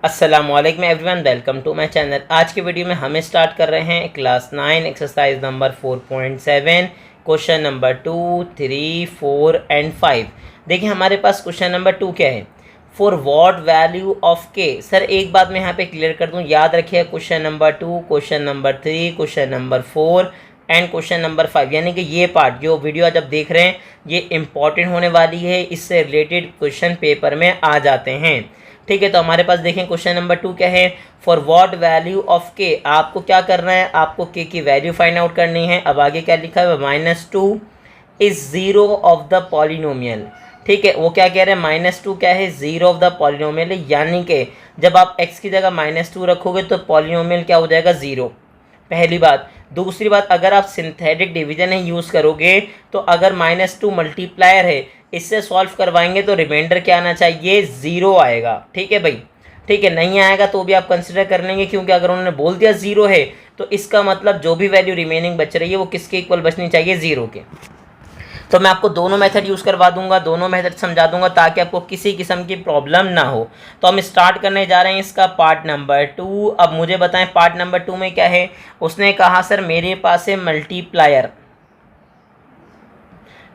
अस्सलामुअलैकुम everyone, welcome to my channel. आज के वीडियो में हम स्टार्ट कर रहे हैं class 9 exercise number 4.7 question number 2, 3, 4 and 5। देखिए हमारे पास क्वेश्चन नंबर 2 क्या है, for what value of K. Sir एक बात मैं यहाँ पे क्लियर कर दूँ, याद रखिए question number 2, question number 3, question number 4 and question number 5, यानी कि ये पार्ट जो वीडियो आज आप देख रहे हैं ये इंपॉर्टेंट होने वाली है, इससे रिलेटेड क्वेश्चन पेपर में आ जाते हैं। ठीक है, तो हमारे पास देखें क्वेश्चन नंबर 2 क्या है, फॉर व्हाट वैल्यू ऑफ के। आपको क्या करना है, आपको के की वैल्यू फाइंड आउट करनी है। अब आगे क्या लिखा है, -2 is zero of the polynomial. ठीक है, वो क्या कह रहे हैं, -2 क्या है, जीरो ऑफ द पॉलिनोमियल, यानी कि जब आप x की जगह -2 रखोगे तो पॉलिनोमियल क्या हो जाएगा, जीरो। पहली बात। दूसरी बात, अगर आप सिंथेटिक डिवीजन है यूज़ करोगे तो अगर -2 मल्टीप्लायर है, इससे सॉल्व करवाएंगे तो रिमाइंडर क्या आना चाहिए, ज़ीरो आएगा। ठीक है भाई, ठीक है, नहीं आएगा तो भी आप कंसिडर कर लेंगे, क्योंकि अगर उन्होंने बोल दिया ज़ीरो है तो इसका मतलब जो भी वैल्यू रिमेनिंग बच रही है वो किसके इक्वल बचनी चाहिए, ज़ीरो के। तो मैं आपको दोनों मेथड यूज़ करवा दूंगा, दोनों मेथड समझा दूंगा ताकि आपको किसी किस्म की प्रॉब्लम ना हो। तो हम स्टार्ट करने जा रहे हैं इसका पार्ट नंबर 2। अब मुझे बताएं पार्ट नंबर 2 में क्या है। उसने कहा सर मेरे पास है मल्टीप्लायर।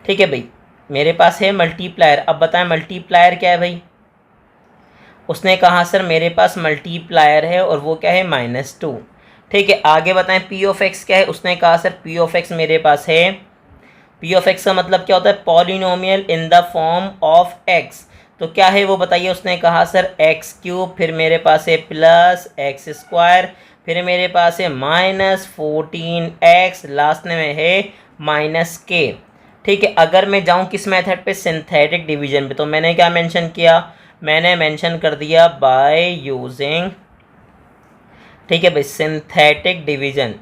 ठीक है भाई, मेरे पास है मल्टीप्लायर। अब बताएं मल्टीप्लायर क्या है भाई। उसने कहा सर मेरे पास मल्टीप्लायर है और वो क्या है, -2। ठीक है, आगे बताएं पी ऑफ एक्स क्या है। उसने कहा सर पी ऑफ एक्स मेरे पास है, पी ऑफ एक्स का मतलब क्या होता है, polynomial in the form of x. तो क्या है वो बताइए। उसने कहा सर x3, फिर मेरे पास है +x², फिर मेरे पास है -14x, लास्ट में है -k। ठीक है, अगर मैं जाऊं किस मेथड पे, सिंथेटिक डिवीजन पे, तो मैंने क्या मेंशन किया, मैंने मेंशन कर दिया बाय यूजिंग, ठीक है भाई, सिंथेटिक डिवीजन।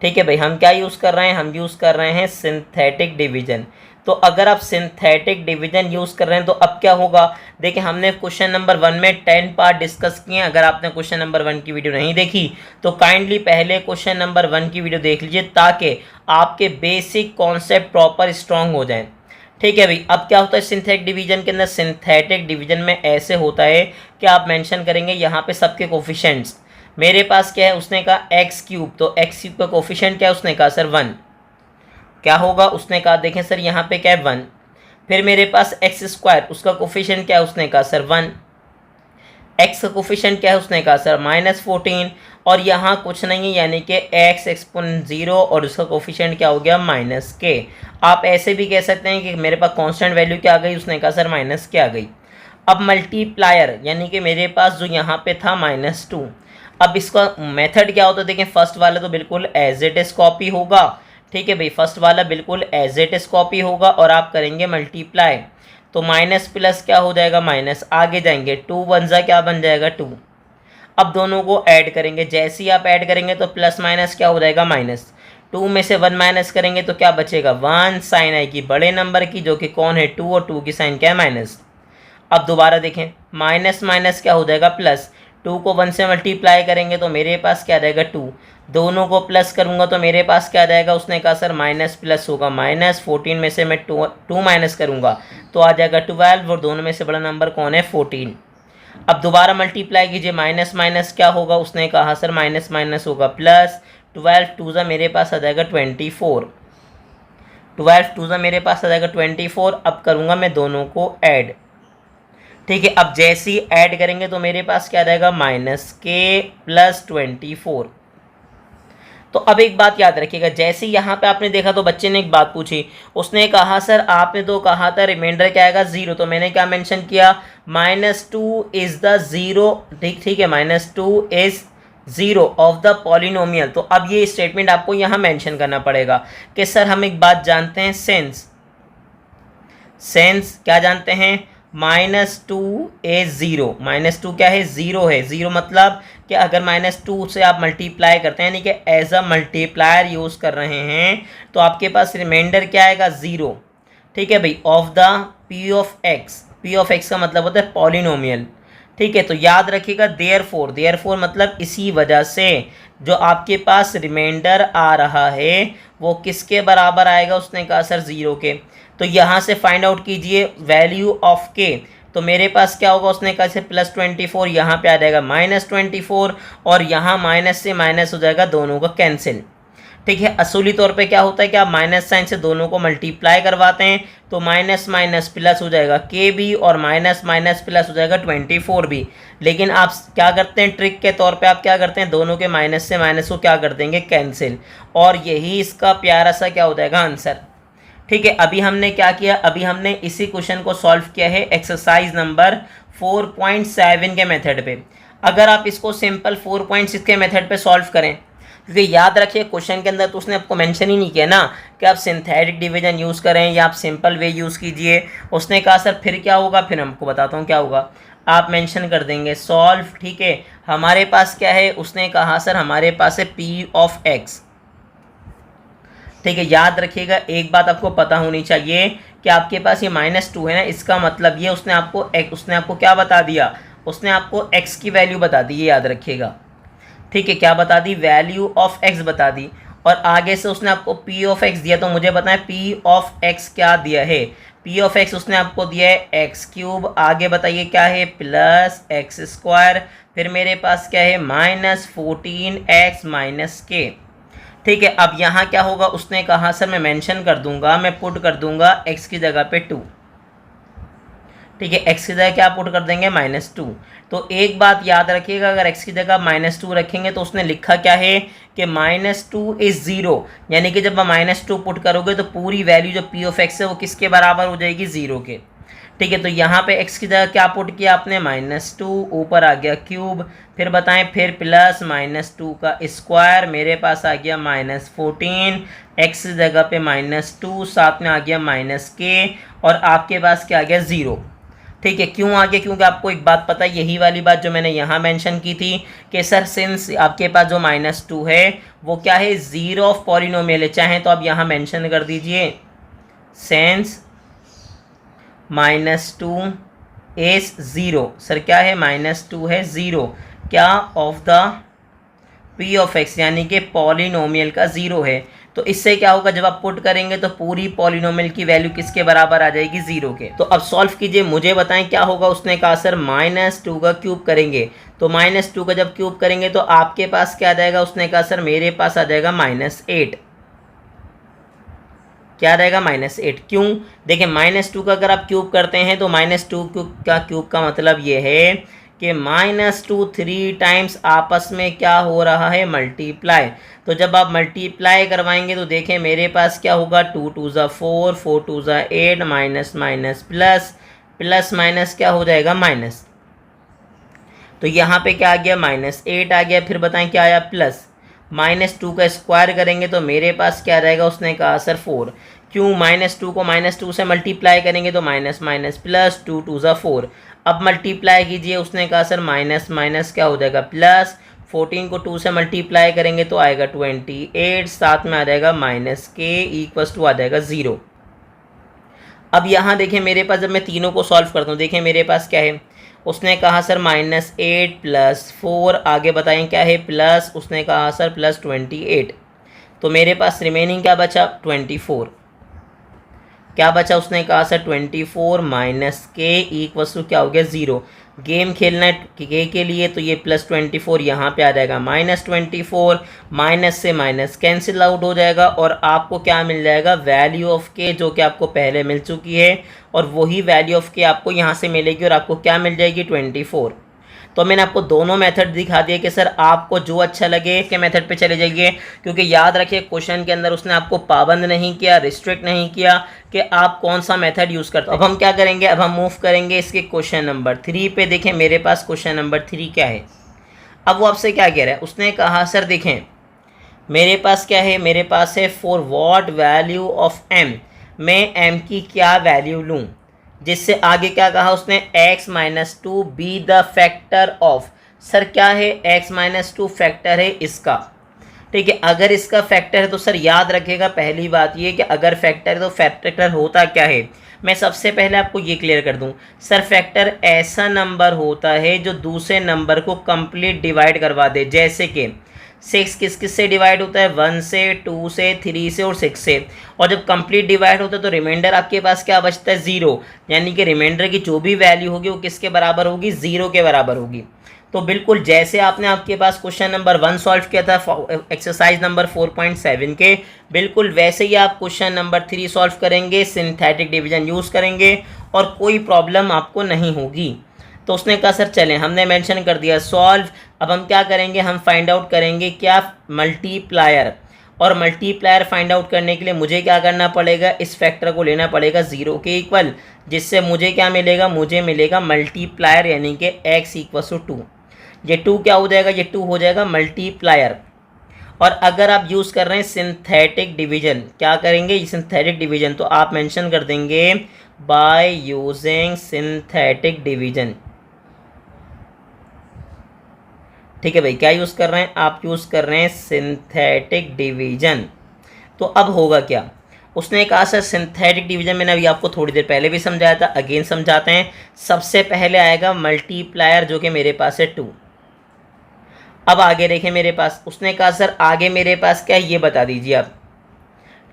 ठीक है भाई, हम क्या यूज़ कर रहे हैं, हम यूज़ कर रहे हैं सिंथेटिक डिवीजन। तो अगर आप सिंथेटिक डिवीजन यूज़ कर रहे हैं तो अब क्या होगा, देखिए हमने क्वेश्चन नंबर 1 में 10 पार्ट डिस्कस किए हैं। अगर आपने क्वेश्चन नंबर 1 की वीडियो नहीं देखी तो काइंडली पहले क्वेश्चन नंबर 1 की वीडियो देख लीजिए ताकि आपके बेसिक कॉन्सेप्ट प्रॉपर स्ट्रॉन्ग हो जाए। ठीक है भाई, अब क्या होता है सिंथेटिक डिवीजन के अंदर, सिंथेटिक डिवीजन में ऐसे होता है कि आप मेंशन करेंगे यहाँ पे सबके कोफिशिएंट्स। मेरे पास क्या है, उसने कहा x3, तो x3 का कोफिशिएंट क्या है, उसने कहा सर 1। क्या होगा, उसने कहा देखें सर यहाँ पे क्या है 1। फिर मेरे पास x², उसका कोफिशिएंट क्या है, उसने कहा सर 1। x का कोफिशिएंट क्या है, उसने कहा सर -14, और यहाँ कुछ नहीं है यानी कि x एक्सपोनेंट 0 और उसका कोफिशिएंट क्या हो गया, -k। आप ऐसे भी कह सकते हैं कि मेरे पास कांस्टेंट वैल्यू क्या आ गई, उसने कहा सर -k आ गई। अब मल्टीप्लायर यानी कि मेरे पास जो यहाँ पे था -2। अब इसका मेथड क्या होता है, देखें फर्स्ट वाला तो बिल्कुल एज इट इज कॉपी होगा। ठीक है भाई, फर्स्ट वाला बिल्कुल एज इट इज कॉपी होगा और आप करेंगे मल्टीप्लाई, तो माइनस प्लस क्या हो जाएगा, माइनस, आगे जाएंगे 2 1 जा क्या बन जाएगा 2। अब दोनों को ऐड करेंगे, जैसे ही आप ऐड करेंगे तो प्लस माइनस क्या हो जाएगा, माइनस। 2 में से 1 माइनस करेंगे तो क्या बचेगा, 1, साइन आएगी बड़े नंबर की जो कि कौन है 2, और 2 की साइन क्या है, माइनस। अब दोबारा देखें, माइनस माइनस क्या हो जाएगा, प्लस। 2 को 1 से मल्टीप्लाई करेंगे तो मेरे पास क्या आ जाएगा 2, दोनों को प्लस करूंगा तो मेरे पास क्या आ जाएगा, उसने कहा सर माइनस प्लस होगा, -14 में से मैं 2 माइनस करूंगा तो आ जाएगा 12, और दोनों में से बड़ा नंबर कौन है, 14। अब दोबारा मल्टीप्लाई कीजिए, माइनस माइनस क्या होगा, उसने कहा सर माइनस माइनस होगा प्लस, 12 2 ज़ा मेरे पास आ जाएगा 24, 12 2 ज़ा मेरे पास आ जाएगा 24। अब करूँगा मैं दोनों को ऐड। ठीक है, अब जैसे ही ऐड करेंगे तो मेरे पास क्या रहेगा, -k + 24। तो अब एक बात याद रखिएगा, जैसे यहाँ पे आपने देखा तो बच्चे ने एक बात पूछी, उसने कहा सर आपने तो कहा था रिमाइंडर क्या आएगा, 0। तो मैंने क्या मेंशन किया, -2 इज द 0। ठीक है, -2 इज 0 ऑफ द पॉलिनोमियल। तो अब ये स्टेटमेंट आपको यहाँ मेंशन करना पड़ेगा कि सर हम एक बात जानते हैं, सेंस क्या जानते हैं, -2 इज 0। -2 क्या है, 0 है। 0 मतलब कि अगर -2 से आप मल्टीप्लाई करते हैं यानी कि एज अ मल्टीप्लायर यूज़ कर रहे हैं तो आपके पास रिमाइंडर क्या आएगा, 0। ठीक है भाई, of the P of x. P of x का मतलब होता है पॉलिनोमियल। ठीक है, तो याद रखिएगा देयरफॉर मतलब इसी वजह से जो आपके पास रिमाइंडर आ रहा है वो किसके बराबर आएगा, उसने कहा सर 0 के। तो यहाँ से फाइंड आउट कीजिए वैल्यू ऑफ के। तो मेरे पास क्या होगा, उसने कहा से +24, यहाँ पे आ जाएगा -24 और यहाँ माइनस से माइनस हो जाएगा, दोनों का कैंसिल। ठीक है, असूली तौर पे क्या होता है कि आप माइनस साइन से दोनों को मल्टीप्लाई करवाते हैं तो माइनस माइनस प्लस हो जाएगा के भी और माइनस माइनस प्लस हो जाएगा 24 भी। लेकिन आप क्या करते हैं, ट्रिक के तौर पे आप क्या करते हैं, दोनों के माइनस से माइनस को क्या कर देंगे, कैंसिल, और यही इसका प्यारा सा क्या हो जाएगा, आंसर। ठीक है, अभी हमने क्या किया, अभी हमने इसी क्वेश्चन को सॉल्व किया है एक्सरसाइज नंबर 4.7 के मेथड पे। अगर आप इसको सिंपल 4.6 के मेथड पे सॉल्व करें, क्योंकि याद रखिए क्वेश्चन के अंदर तो उसने आपको मेंशन ही नहीं किया ना कि आप सिंथेटिक डिवीजन यूज़ करें या आप सिंपल वे यूज़ कीजिए। उसने कहा सर फिर क्या होगा, फिर हमको बताता हूँ क्या होगा, आप मेंशन कर देंगे सॉल्व। ठीक है, हमारे पास क्या है, उसने कहा सर हमारे पास है p ऑफ x। ठीक है, याद रखिएगा एक बात आपको पता होनी चाहिए कि आपके पास ये -2 है ना, इसका मतलब ये उसने आपको क्या बता दिया, उसने आपको x की वैल्यू बता दी, ये याद रखिएगा। ठीक है, क्या बता दी, वैल्यू ऑफ x बता दी, और आगे से उसने आपको p ऑफ x दिया। तो मुझे बताएं p ऑफ x क्या दिया है, p ऑफ x उसने आपको दिया है x³, आगे बताइए क्या है, +x², फिर मेरे पास क्या है -14x - k। ठीक है, अब यहाँ क्या होगा, उसने कहा सर मैं मेंशन कर दूंगा, मैं पुट कर दूंगा x की जगह पे 2। ठीक है, x की जगह क्या पुट कर देंगे, -2। तो एक बात याद रखिएगा, अगर x की जगह -2 रखेंगे तो उसने लिखा क्या है कि -2 इज़ 0, यानी कि जब आप -2 पुट करोगे तो पूरी वैल्यू जो p ऑफ x है वो किसके बराबर हो जाएगी, 0 के। ठीक है, तो यहाँ पे x की जगह क्या पुट किया आपने, -2, ऊपर आ गया क्यूब, फिर बताएं, फिर प्लस -2 का स्क्वायर, मेरे पास आ गया -14, x की जगह पे -2, साथ में आ गया -k, और आपके पास क्या आ गया, 0। ठीक है, क्यों आ गया, क्योंकि आपको एक बात पता है, यही वाली बात जो मैंने यहाँ मेंशन की थी कि सर सिंस आपके पास जो -2 है वो क्या है, ज़ीरो ऑफ पॉलिनोमियल है। चाहे तो आप यहाँ मेंशन कर दीजिए सेंस -2 इज 0। सर क्या है, -2 है 0, क्या, of the p of x, यानी कि पॉलिनोमियल का 0 है। तो इससे क्या होगा, जब आप पुट करेंगे तो पूरी पॉलिनोमियल की वैल्यू किसके बराबर आ जाएगी, 0 के। तो अब सॉल्व कीजिए, मुझे बताएं क्या होगा। उसने कहा सर -2 का क्यूब करेंगे, तो -2 का जब क्यूब करेंगे तो आपके पास क्या आ जाएगा, उसने कहा सर मेरे पास आ जाएगा -8। क्या आ जाएगा, -8। क्यों, देखिए -2 का अगर आप क्यूब करते हैं तो -2 का क्यूब का मतलब ये है कि -2 3 टाइम्स आपस में क्या हो रहा है, मल्टीप्लाई। तो जब आप मल्टीप्लाई करवाएंगे तो देखें मेरे पास क्या होगा, 2 2 ज़ा 4, 4 2 ज़ा 8, minus minus plus, plus minus क्या हो जाएगा, माइनस। तो यहाँ पे क्या आ गया, -8 आ गया। फिर बताएं क्या आया, प्लस, -2 का स्क्वायर करेंगे तो मेरे पास क्या रहेगा, उसने कहा सर 4। क्यों, -2 को -2 से मल्टीप्लाई करेंगे तो माइनस माइनस प्लस, 2 2 ज़ा 4। अब मल्टीप्लाई कीजिए, उसने कहा सर माइनस माइनस क्या हो जाएगा, प्लस, 14 को 2 से मल्टीप्लाई करेंगे तो आएगा 28, साथ में आ जाएगा -k इक्वल्स टू आ जाएगा 0। अब यहाँ देखें मेरे पास जब मैं तीनों को सॉल्व करता हूँ, देखें मेरे पास क्या है, उसने कहा सर -8 + 4, आगे बताएं क्या है, प्लस, उसने कहा सर +28। तो मेरे पास रिमेनिंग क्या बचा, 24। क्या बचा, उसने कहा सर 24 - k इक्वल्स टू क्या हो गया, 0। गेम खेलना है k के लिए तो ये +24 यहाँ पे आ जाएगा -24, माइनस से माइनस कैंसिल आउट हो जाएगा और आपको क्या मिल जाएगा, वैल्यू ऑफ k, जो कि आपको पहले मिल चुकी है, और वही वैल्यू ऑफ k आपको यहाँ से मिलेगी और आपको क्या मिल जाएगी, 24। तो मैंने आपको दोनों मेथड दिखा दिए कि सर आपको जो अच्छा लगे के मेथड पे चले जाइए, क्योंकि याद रखिए क्वेश्चन के अंदर उसने आपको पाबंद नहीं किया, रिस्ट्रिक्ट नहीं किया कि आप कौन सा मेथड यूज़ करते हो। अब हम क्या करेंगे, अब हम मूव करेंगे इसके क्वेश्चन नंबर 3 पे। देखें मेरे पास क्वेश्चन नंबर 3 क्या है। अब वो आपसे क्या कह रहा है, उसने कहा सर देखें मेरे पास क्या है, मेरे पास है for what value of m, मैं m की क्या वैल्यू लूँ, जिससे आगे क्या कहा उसने, x - 2 be the factor of. Sir क्या है, x - 2 फैक्टर है इसका। ठीक है, अगर इसका फैक्टर है तो सर याद रखिएगा पहली बात ये कि अगर फैक्टर है तो फैक्टर होता क्या है। मैं सबसे पहले आपको ये क्लियर कर दूं, सर फैक्टर ऐसा नंबर होता है जो दूसरे नंबर को कंप्लीट डिवाइड करवा दे। जैसे कि 6 किस किस से डिवाइड होता है, 1 से, 2 से, 3 से और 6 से। और जब कंप्लीट डिवाइड होता है तो रिमाइंडर आपके पास क्या बचता है, 0। यानी कि रिमाइंडर की जो भी वैल्यू होगी वो किसके बराबर होगी, 0 के बराबर होगी। तो बिल्कुल जैसे आपने आपके पास क्वेश्चन नंबर 1 सॉल्व किया था एक्सरसाइज नंबर 4.7 के, बिल्कुल वैसे ही आप क्वेश्चन नंबर 3 सॉल्व करेंगे, सिंथेटिक डिवीजन यूज़ करेंगे और कोई प्रॉब्लम आपको नहीं होगी। तो उसने कहा सर चलें, हमने मेंशन कर दिया सॉल्व। अब हम क्या करेंगे, हम फाइंड आउट करेंगे क्या, मल्टीप्लायर। और मल्टीप्लायर फाइंड आउट करने के लिए मुझे क्या करना पड़ेगा, इस फैक्टर को लेना पड़ेगा 0 के इक्वल, जिससे मुझे क्या मिलेगा, मुझे मिलेगा मल्टीप्लायर यानी कि x = 2। ये 2 क्या हो जाएगा, ये 2 हो जाएगा मल्टीप्लायर। और अगर आप यूज़ कर रहे हैं सिंथेटिक डिवीजन, क्या करेंगे, सिंथेटिक डिवीजन, तो आप मेंशन कर देंगे बाय यूजिंग सिंथेटिक डिवीजन। ठीक है भाई, क्या यूज़ कर रहे हैं आप, यूज़ कर रहे हैं सिंथेटिक डिवीजन। तो अब होगा क्या, उसने कहा सर सिंथेटिक डिवीजन, मैंने अभी आपको थोड़ी देर पहले भी समझाया था, अगेन समझाते हैं। सबसे पहले आएगा मल्टीप्लायर जो कि मेरे पास है 2। अब आगे देखें मेरे पास, उसने कहा सर आगे मेरे पास क्या है ये बता दीजिए आप।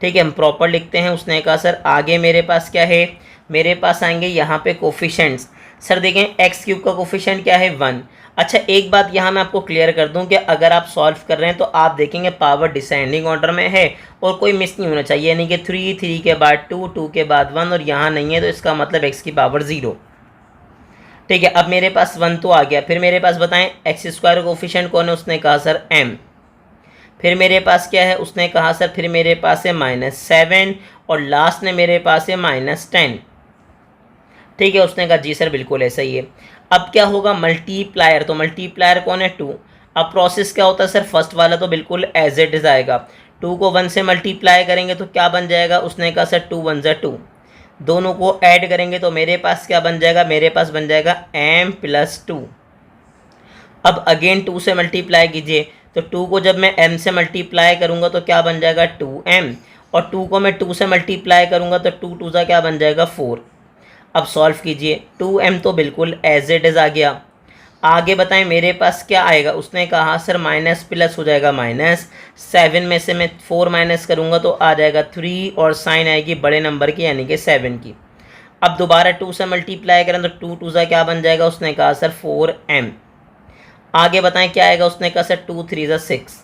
ठीक है, हम प्रॉपर लिखते हैं। उसने कहा सर आगे मेरे पास क्या है, मेरे पास आएंगे यहाँ पे कोफिशेंट्स। सर देखें x³ का कोफिशेंट क्या है, 1। अच्छा एक बात यहाँ मैं आपको क्लियर कर दूँ कि अगर आप सॉल्व कर रहे हैं तो आप देखेंगे पावर डिसेंडिंग ऑर्डर में है और कोई मिस नहीं होना चाहिए, यानी कि 3 के बाद 2, 2 के बाद 1 और यहाँ नहीं है, तो इसका मतलब x की पावर 0। ठीक है, अब मेरे पास 1 तो आ गया। फिर मेरे पास बताएं x² कोफिशेंट कौन है, उसने कहा सर m। फिर मेरे पास क्या है, उसने कहा सर फिर मेरे पास है -7 और लास्ट में मेरे पास है -10। ठीक है, उसने कहा जी सर बिल्कुल ऐसा ही है। अब क्या होगा, मल्टीप्लायर, तो मल्टीप्लायर कौन है, 2। अब प्रोसेस क्या होता है सर, फर्स्ट वाला तो बिल्कुल एज इट इज़ आएगा, 2 को 1 से मल्टीप्लाई करेंगे तो क्या बन जाएगा, उसने कहा सर 2 1 = 2। दोनों को ऐड करेंगे तो मेरे पास क्या बन जाएगा, मेरे पास बन जाएगा m + 2। अब अगेन 2 से मल्टीप्लाई कीजिए, तो 2 को जब मैं m से मल्टीप्लाई करूंगा तो क्या बन जाएगा 2m, और 2 को मैं 2 से मल्टीप्लाई करूंगा तो 2 2 क्या बन जाएगा 4। अब सॉल्व कीजिए, 2m तो बिल्कुल एज इट इज़ आ गया। आगे बताएं मेरे पास क्या आएगा, उसने कहा सर माइनस प्लस हो जाएगा -7 में से मैं 4 माइनस करूंगा तो आ जाएगा 3 और साइन आएगी बड़े नंबर की यानी कि 7 की। अब दोबारा 2 से मल्टीप्लाई करें तो 2 2 क्या बन जाएगा, उसने कहा सर 4m। आगे बताएं क्या आएगा, उसने कहा सर 2 3 6।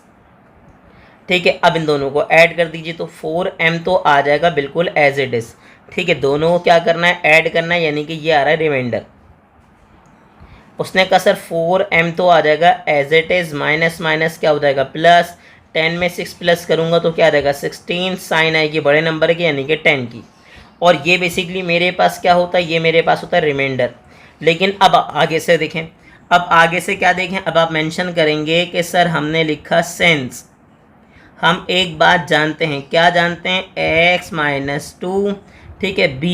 ठीक है, अब इन दोनों को ऐड कर दीजिए तो 4m तो आ जाएगा बिल्कुल एज इट इज़। ठीक है, दोनों को क्या करना है, ऐड करना है, यानी कि ये आ रहा है रिमाइंडर। उसने कहा सर 4m तो आ जाएगा as it is, minus minus क्या हो जाएगा प्लस, 10 में 6 प्लस करूँगा तो क्या आ जाएगा 16, साइन आएगी बड़े नंबर की यानी कि 10 की। और ये बेसिकली मेरे पास क्या होता है, ये मेरे पास होता है रिमाइंडर। लेकिन अब आगे से देखें, अब आगे से क्या देखें, अब आप मेंशन करेंगे कि सर हमने लिखा सेंस। हम एक बात जानते हैं, क्या जानते हैं, x - 2। ठीक है, b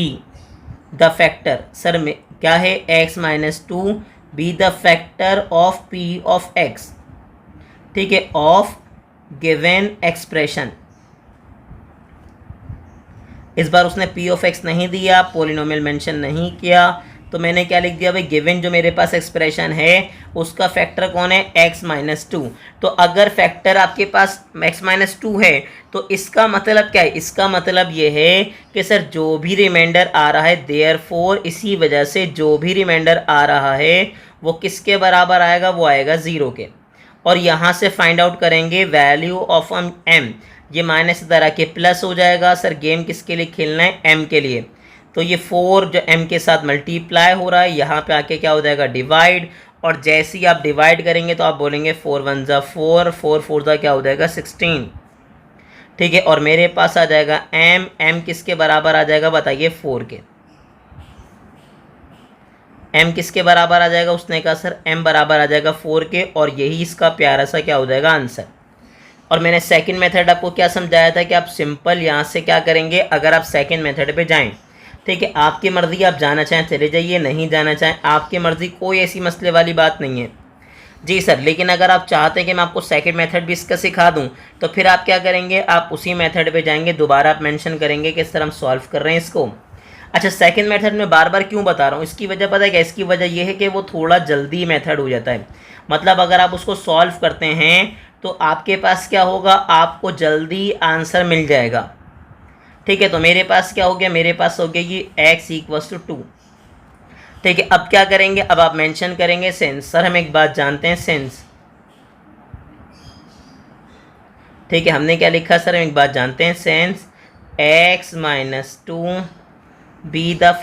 द फैक्टर, सर में क्या है x - 2 be the factor of p of x। ठीक है, ऑफ गिवन एक्सप्रेशन। इस बार उसने p ऑफ x नहीं दिया, पोलिनोमियल मेंशन नहीं किया, तो मैंने क्या लिख दिया भाई, गिवन जो मेरे पास एक्सप्रेशन है उसका फैक्टर कौन है, x - 2। तो अगर फैक्टर आपके पास x - 2 है तो इसका मतलब क्या है, इसका मतलब ये है कि सर जो भी रिमाइंडर आ रहा है, देयरफॉर इसी वजह से जो भी रिमाइंडर आ रहा है वो किसके बराबर आएगा, वो आएगा 0 के। और यहाँ से फाइंड आउट करेंगे वैल्यू ऑफ m, ये माइनस तरह के प्लस हो जाएगा। सर गेम किसके लिए खेलना है, m के लिए। तो ये 4 जो m के साथ मल्टीप्लाई हो रहा है, यहाँ पे आके क्या हो जाएगा डिवाइड, और जैसे ही आप डिवाइड करेंगे तो आप बोलेंगे 4 1 = 4, 4 4 क्या हो जाएगा 16। ठीक है, और मेरे पास आ जाएगा m किसके बराबर आ जाएगा बताइए, 4 के। m किसके बराबर आ जाएगा, उसने कहा सर m बराबर आ जाएगा 4 के, और यही इसका प्यारा सा क्या हो जाएगा आंसर। और मैंने सेकंड मेथड आपको क्या समझाया था कि आप सिंपल यहाँ से क्या करेंगे, अगर आप सेकंड मेथड पे जाएं, ठीक है, आपकी मर्ज़ी, आप जाना चाहें चले जाइए, नहीं जाना चाहें आपकी मर्ज़ी, कोई ऐसी मसले वाली बात नहीं है जी सर। लेकिन अगर आप चाहते हैं कि मैं आपको सेकंड मेथड भी इसका सिखा दूं तो फिर आप क्या करेंगे, आप उसी मेथड पे जाएंगे, दोबारा आप मेंशन करेंगे कि सर हम सॉल्व कर रहे हैं इसको। अच्छा, सेकंड मेथड में बार बार क्यों बता रहा हूँ, इसकी वजह पता है क्या, इसकी वजह यह है कि वो थोड़ा जल्दी मेथड हो जाता है। मतलब अगर आप उसको सॉल्व करते हैं तो आपके पास क्या होगा, आपको जल्दी आंसर मिल जाएगा। ठीक है, तो मेरे पास क्या हो गया, मेरे पास हो गया ये x इक्वल्स टू 2। ठीक है, अब क्या करेंगे, अब आप मेंशन करेंगे सेंस। सर हम एक बात जानते हैं, सेंस। ठीक है, हमने क्या लिखा सर, हम एक बात जानते हैं, sense x minus 2 be the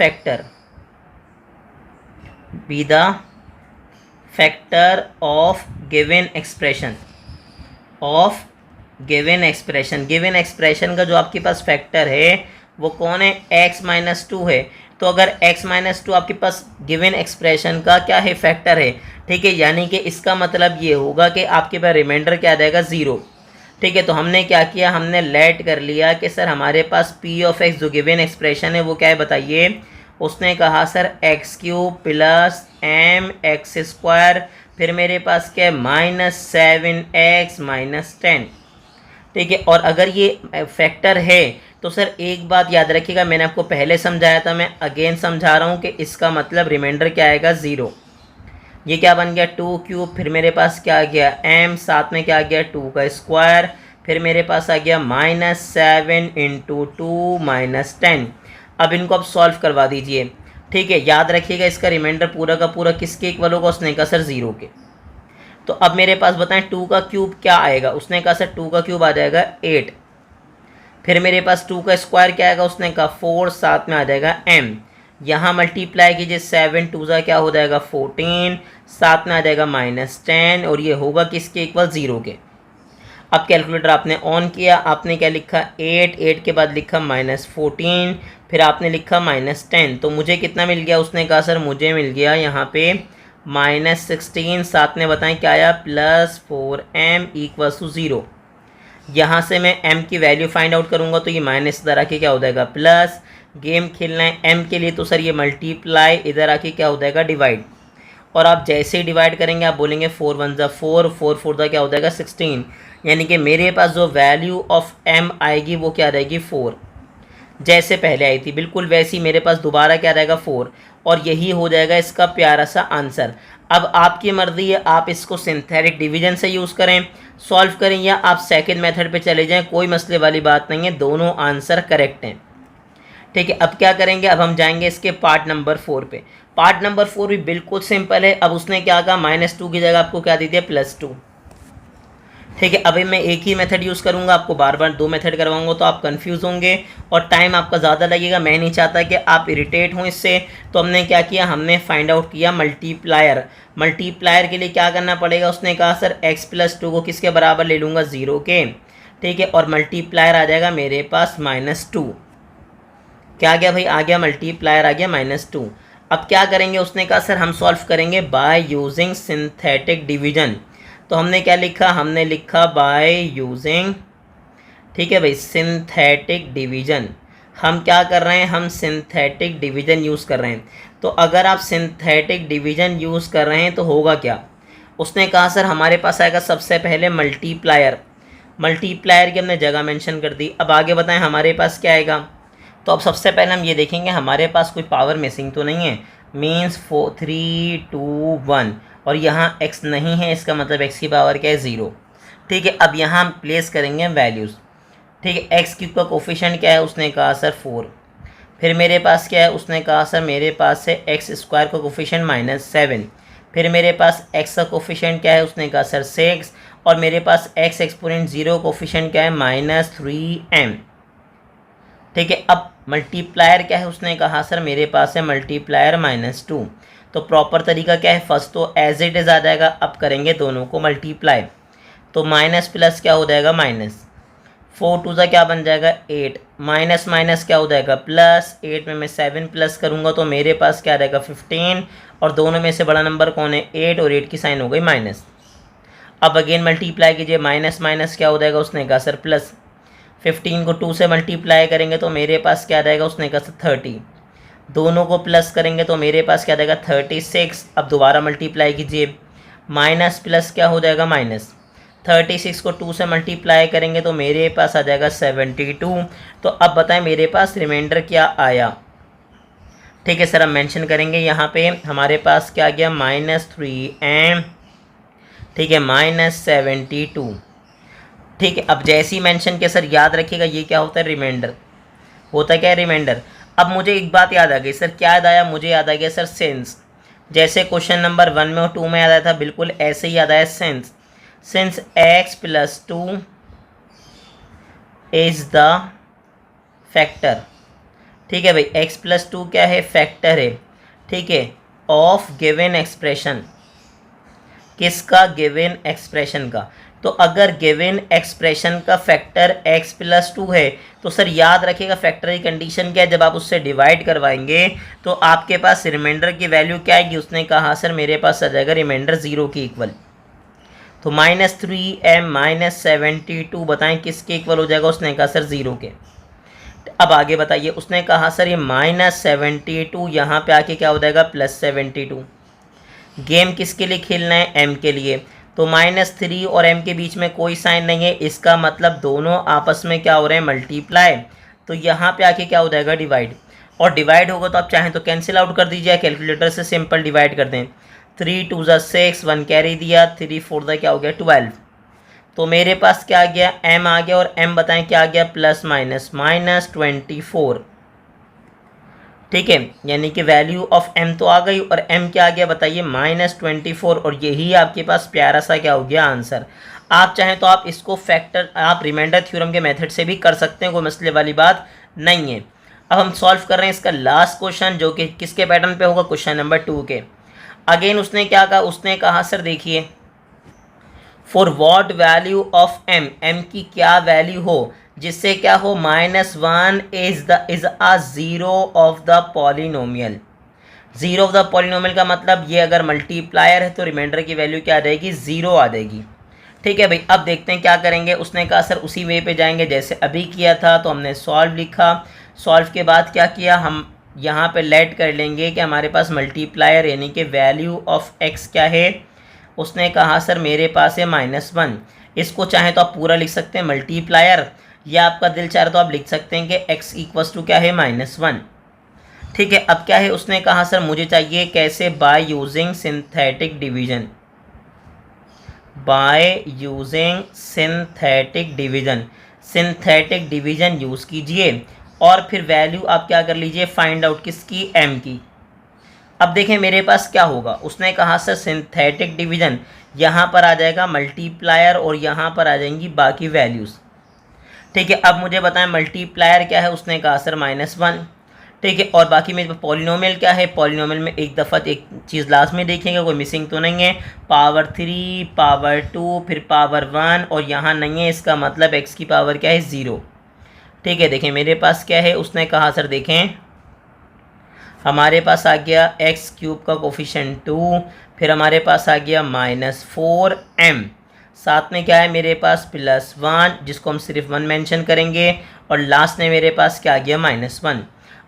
factor of given expression given expression का जो आपके पास फैक्टर है वो कौन है, x माइनस 2 है। तो अगर x माइनस 2 आपके पास गिवन एक्सप्रेशन का क्या है, फैक्टर है। ठीक है, यानी कि इसका मतलब ये होगा कि आपके पास रिमाइंडर क्या आ जाएगा, 0। ठीक है, तो हमने क्या किया, हमने लेट कर लिया कि सर हमारे पास p ऑफ x जो गिवन एक्सप्रेशन है वो क्या है बताइए। उसने कहा सर x³ प्लस mx², फिर मेरे पास क्या है -7x माइनस 10। ठीक है, और अगर ये फैक्टर है तो सर एक बात याद रखिएगा, मैंने आपको पहले समझाया था, मैं अगेन समझा रहा हूँ कि इसका मतलब रिमाइंडर क्या आएगा, 0। ये क्या बन गया 2³, फिर मेरे पास क्या आ गया m, साथ में क्या आ गया 2 का स्क्वायर, फिर मेरे पास आ गया -7 × 2 -10। अब इनको आप सॉल्व करवा दीजिए। ठीक है, याद रखिएगा इसका रिमाइंडर पूरा का पूरा किसके इक्वल होगा, उसने कहा सर 0 के। तो अब मेरे पास बताएं 2 का क्यूब क्या आएगा, उसने कहा सर 2 का क्यूब आ जाएगा 8। फिर मेरे पास 2 का स्क्वायर क्या आएगा, उसने कहा 4, साथ में आ जाएगा m। यहाँ मल्टीप्लाई कीजिए, 7 2 का क्या हो जाएगा 14, साथ में आ जाएगा -10, और ये होगा किसके इक्वल, 0 के। अब कैलकुलेटर आपने ऑन किया, आपने क्या लिखा 8 के बाद लिखा -14, फिर आपने लिखा -10, तो मुझे कितना मिल गया, उसने कहा सर मुझे मिल गया यहाँ पे -16, साथ में बताएं क्या आया +4m इक्वल्स टू 0। यहाँ से मैं m की वैल्यू फाइंड आउट करूँगा तो ये माइनस इधर आके क्या हो जाएगा प्लस, गेम खेलना है m के लिए तो सर ये मल्टीप्लाई, इधर आके क्या हो जाएगा डिवाइड। और आप जैसे ही डिवाइड करेंगे आप बोलेंगे 4 1 ज़ा 4, 4 4 ज़ा क्या हो जाएगा 16, यानी कि मेरे पास जो वैल्यू ऑफ m आएगी वो क्या रहेगी 4। जैसे पहले आई थी बिल्कुल वैसी मेरे पास दोबारा क्या रहेगा 4, और यही हो जाएगा इसका प्यारा सा आंसर। अब आपकी मर्ज़ी है, आप इसको सिंथेटिक डिवीजन से यूज़ करें, सॉल्व करें, या आप सेकंड मेथड पे चले जाएं, कोई मसले वाली बात नहीं है, दोनों आंसर करेक्ट हैं। ठीक है, अब क्या करेंगे, अब हम जाएंगे इसके पार्ट नंबर 4 पे। पार्ट नंबर 4 भी बिल्कुल सिंपल है। अब उसने क्या कहा, -2 की जगह आपको क्या दे दिया +2। ठीक है, अभी मैं एक ही मेथड यूज़ करूँगा, आपको बार बार 2 मेथड करवाऊँगा तो आप कंफ्यूज होंगे और टाइम आपका ज़्यादा लगेगा। मैं नहीं चाहता कि आप इरिटेट हों इससे, तो हमने क्या किया, हमने फाइंड आउट किया मल्टीप्लायर। मल्टीप्लायर के लिए क्या करना पड़ेगा, उसने कहा सर x+2 को किसके बराबर ले लूँगा 0 के। ठीक है, और मल्टीप्लायर आ जाएगा मेरे पास -2। क्या आ गया भाई, आ गया मल्टीप्लायर आ गया -2। अब क्या करेंगे, उसने कहा सर हम सॉल्व करेंगे बाय यूजिंग सिंथेटिक डिवीजन। तो हमने क्या लिखा, हमने लिखा बाय यूजिंग, ठीक है भाई, सिंथेटिक डिवीजन। हम क्या कर रहे हैं, हम सिंथेटिक डिवीजन यूज़ कर रहे हैं। तो अगर आप सिंथेटिक डिवीजन यूज़ कर रहे हैं तो होगा क्या, उसने कहा सर हमारे पास आएगा सबसे पहले मल्टीप्लायर। मल्टीप्लायर की हमने जगह मेंशन कर दी। अब आगे बताएं हमारे पास क्या आएगा। तो अब सबसे पहले हम ये देखेंगे हमारे पास कोई पावर मिसिंग तो नहीं है, मीन्स 4 3 2 1, और यहाँ x नहीं है, इसका मतलब x की पावर क्या है 0। ठीक है, अब यहाँ हम प्लेस करेंगे वैल्यूज़। ठीक है, x³ का कोफिशिएंट क्या है, उसने कहा सर 4। फिर मेरे पास क्या है, उसने कहा सर मेरे पास है x² का कोफिशिएंट -7। फिर मेरे पास x का कोफिशिएंट क्या है, उसने कहा सर 6, और मेरे पास x एक्सपोनेंट 0 कोफिशिएंट क्या है -3m। ठीक है, अब मल्टीप्लायर क्या है, उसने कहा सर मेरे पास है मल्टीप्लायर -2। तो प्रॉपर तरीका क्या है, फर्स्ट तो एज इट इज़ आ जाएगा, अब करेंगे दोनों को मल्टीप्लाई। तो माइनस प्लस क्या हो जाएगा माइनस, 4 2 ज़ा क्या बन जाएगा 8, माइनस माइनस क्या हो जाएगा प्लस, 8 में मैं 7 प्लस करूँगा तो मेरे पास क्या रहेगा 15, और दोनों में से बड़ा नंबर कौन है 8, और 8 की साइन हो गई माइनस। अब अगेन मल्टीप्लाई कीजिए, माइनस माइनस क्या हो जाएगा, उसने कहा सर प्लस। 15 को 2 से मल्टीप्लाई करेंगे तो मेरे पास क्या रहेगा, उसने कहा 30। दोनों को प्लस करेंगे तो मेरे पास क्या रहेगा 36। अब दोबारा मल्टीप्लाई कीजिए, माइनस प्लस क्या हो जाएगा माइनस, 36 को 2 से मल्टीप्लाई करेंगे तो मेरे पास आ जाएगा 72। तो अब बताएं मेरे पास रिमाइंडर क्या आया। ठीक है सर, हम मेंशन करेंगे यहाँ पे हमारे पास क्या आ गया -3m। ठीक है, -72। ठीक है, अब जैसे ही मेंशन किया सर याद रखिएगा ये क्या होता है, रिमाइंडर होता क्या है, रिमाइंडर। अब मुझे एक बात याद आ गई सर, क्या याद आया, मुझे याद आ गया सर सेंस। जैसे क्वेश्चन नंबर 1 में और 2 में याद आया था, बिल्कुल ऐसे ही याद आया sense. Since x+2 is the factor, ठीक है भाई, x+2 क्या है, फैक्टर है, ठीक है, ऑफ गिवन एक्सप्रेशन, किसका, गिवन एक्सप्रेशन का। तो अगर गिवन एक्सप्रेशन का फैक्टर x+2 है तो सर याद रखिएगा फैक्टर की कंडीशन क्या है, जब आप उससे डिवाइड करवाएंगे तो आपके पास रिमाइंडर की वैल्यू क्या आएगी। उसने कहा सर मेरे पास आ जाएगा रिमाइंडर 0 के इक्वल। तो -3m -72 बताएं किसके इक्वल हो जाएगा, उसने कहा सर 0 के। अब आगे बताइए, उसने कहा सर ये -72 यहाँ पे आके क्या हो जाएगा, +72। गेम किसके लिए खेलना है, m के लिए। तो -3 और m के बीच में कोई साइन नहीं है, इसका मतलब दोनों आपस में क्या हो रहे हैं, मल्टीप्लाई। तो यहाँ पे आके क्या हो जाएगा, डिवाइड। और डिवाइड होगा तो आप चाहें तो कैंसिल आउट कर दीजिए, कैलकुलेटर से सिंपल डिवाइड कर दें। 3 2 6, 1 कैरी दिया, 3 4 क्या हो गया, 12। तो मेरे पास क्या आ गया, m आ गया, और m बताएं क्या आ गया, ±24। ठीक है, यानी कि वैल्यू ऑफ m तो आ गई, और m क्या आ गया बताइए, -24। और यही आपके पास प्यारा सा क्या हो गया, आंसर। आप चाहें तो आप इसको फैक्टर, आप रिमाइंडर थ्योरम के मेथड से भी कर सकते हैं, कोई मसले वाली बात नहीं है। अब हम सॉल्व कर रहे हैं इसका लास्ट क्वेश्चन, जो कि किसके पैटर्न पे होगा, क्वेश्चन नंबर 2 के। अगेन उसने क्या कहा, उसने कहा सर देखिए, for what value of m, m की क्या वैल्यू हो जिससे क्या हो, -1 is a zero of the polynomial. Zero of the polynomial का मतलब ये अगर मल्टीप्लायर है तो रिमाइंडर की वैल्यू क्या आ जाएगी, 0 आ जाएगी। ठीक है भाई, अब देखते हैं क्या करेंगे। उसने कहा सर उसी वे पे जाएंगे जैसे अभी किया था, तो हमने सॉल्व लिखा। सॉल्व के बाद क्या किया, हम यहाँ पे लेट कर लेंगे कि हमारे पास मल्टीप्लायर यानी कि वैल्यू ऑफ x क्या है। उसने कहा सर मेरे पास है -1। इसको चाहे तो आप पूरा लिख सकते हैं मल्टीप्लायर, या आपका दिल चाहे तो आप लिख सकते हैं कि x = क्या है, -1। ठीक है, अब क्या है, उसने कहा सर मुझे चाहिए कैसे, by using synthetic division. By using synthetic division, synthetic division use कीजिए, और फिर वैल्यू आप क्या कर लीजिए, फाइंड आउट किसकी, m की। अब देखें मेरे पास क्या होगा, उसने कहा सर सिंथेटिक डिवीजन, यहाँ पर आ जाएगा मल्टीप्लायर और यहाँ पर आ जाएंगी बाकी वैल्यूज़। ठीक है, अब मुझे बताएं मल्टीप्लायर क्या है, उसने कहा सर -1। ठीक है, और बाकी मेरे पास पॉलिनोमियल क्या है, पॉलिनोमियल में एक दफ़ा एक चीज़ लास्ट में देखेंगे, कोई मिसिंग तो नहीं है, पावर 3 पावर 2 फिर पावर 1, और यहाँ नहीं है, इसका मतलब x की पावर क्या है, 0। ठीक है, देखें मेरे पास क्या है, उसने कहा सर देखें हमारे पास आ गया x³ का कोफिशिएंट 2, फिर हमारे पास आ गया -4m, साथ में क्या है मेरे पास +1 जिसको हम सिर्फ 1 मेंशन करेंगे, और लास्ट में मेरे पास क्या आ गया, -1।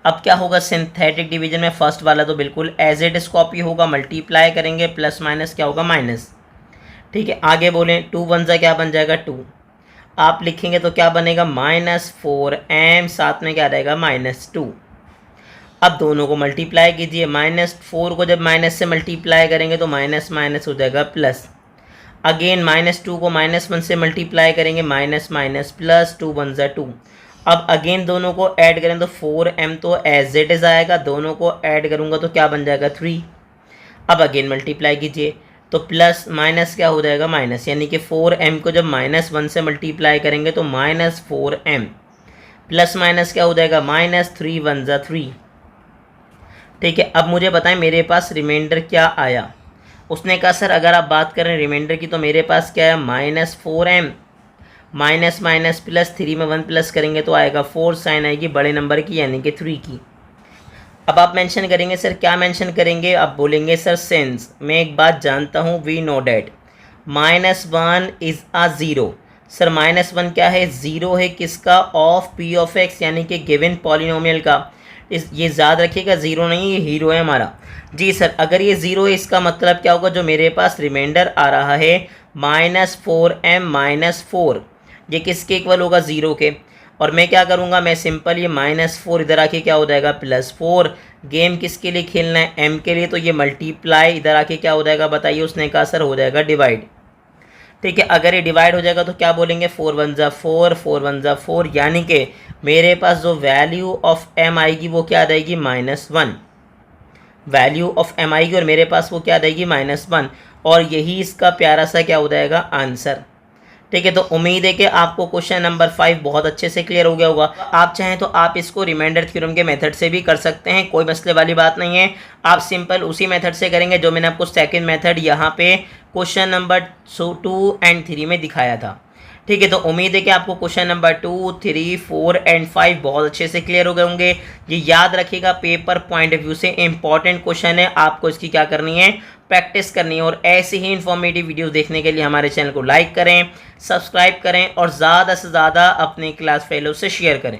अब क्या होगा सिंथेटिक डिवीजन में, फर्स्ट वाला तो बिल्कुल एज इट इज कॉपी होगा, मल्टीप्लाई करेंगे प्लस माइनस क्या होगा, माइनस। ठीक है, आगे बोलें 2 1 ज़ा क्या बन जाएगा, 2। आप लिखेंगे तो क्या बनेगा, -4m, साथ में क्या रहेगा, -2। अब दोनों को मल्टीप्लाई कीजिए, -4 को जब माइनस से मल्टीप्लाई करेंगे तो माइनस माइनस हो जाएगा प्लस। अगेन -2 को -1 से मल्टीप्लाई करेंगे, माइनस माइनस प्लस, 2 1 ज़ा 2। अब अगेन दोनों को ऐड करें तो 4m तो एज इट इज़ आएगा, दोनों को ऐड करूँगा तो क्या बन जाएगा, 3। अब अगेन मल्टीप्लाई कीजिए तो प्लस माइनस क्या हो जाएगा, माइनस, यानी कि 4m को जब -1 से मल्टीप्लाई करेंगे तो -4m, प्लस माइनस क्या हो जाएगा, -3 1 ज़ा 3। ठीक है, अब मुझे बताएं मेरे पास रिमाइंडर क्या आया। उसने कहा सर अगर आप बात करें रिमाइंडर की तो मेरे पास क्या है, -4m, माइनस माइनस प्लस, 3 में 1 प्लस करेंगे तो आएगा 4, साइन आएगी बड़े नंबर की यानी कि 3 की। अब आप मेंशन करेंगे सर क्या मेंशन करेंगे, आप बोलेंगे सर सिंस मैं एक बात जानता हूँ, we know that -1 is a zero. Sir -1 क्या है, ज़ीरो है किसका, ऑफ p ऑफ x, यानी कि गिवन पॉलिनोमियल का। इस ये याद रखिएगा, ज़ीरो नहीं, ये हीरो है हमारा। जी सर, अगर ये ज़ीरो है इसका मतलब क्या होगा, जो मेरे पास रिमाइंडर आ रहा है -4m -4, ये किसके इक्वल होगा, ज़ीरो के। और मैं क्या करूँगा, मैं सिंपल ये -4 इधर आके क्या हो जाएगा, +4। गेम किसके लिए खेलना है, m के लिए, तो ये मल्टीप्लाई इधर आके क्या हो जाएगा बताइए। उसने कहा सर हो जाएगा डिवाइड। ठीक है। अगर ये डिवाइड हो जाएगा तो क्या बोलेंगे, 4 1 जा 4, 4 1 जा 4, यानी कि मेरे पास जो वैल्यू ऑफ m आएगी वो क्या आ जाएगी, -1। वैल्यू ऑफ m आएगी और मेरे पास वो क्या आ जाएगी, -1, और यही इसका प्यारा सा क्या हो जाएगा, आंसर। ठीक है, तो उम्मीद है कि आपको क्वेश्चन नंबर 5 बहुत अच्छे से क्लियर हो गया होगा। आप चाहें तो आप इसको रिमाइंडर थ्योरम के मेथड से भी कर सकते हैं, कोई मसले वाली बात नहीं है। आप सिंपल उसी मेथड से करेंगे जो मैंने आपको सेकंड मेथड यहाँ पे क्वेश्चन नंबर 2 एंड 3 में दिखाया था। ठीक है, तो उम्मीद है कि आपको क्वेश्चन नंबर 2, 3, 4 एंड 5 बहुत अच्छे से क्लियर हो गए होंगे। ये याद रखिएगा, पेपर पॉइंट ऑफ व्यू से इंपॉर्टेंट क्वेश्चन है, आपको इसकी क्या करनी है, प्रैक्टिस करनी है। और ऐसी ही इंफॉर्मेटिव वीडियोस देखने के लिए हमारे चैनल को लाइक करें, सब्सक्राइब करें और ज़्यादा से ज़्यादा अपने क्लास फेलो से शेयर करें।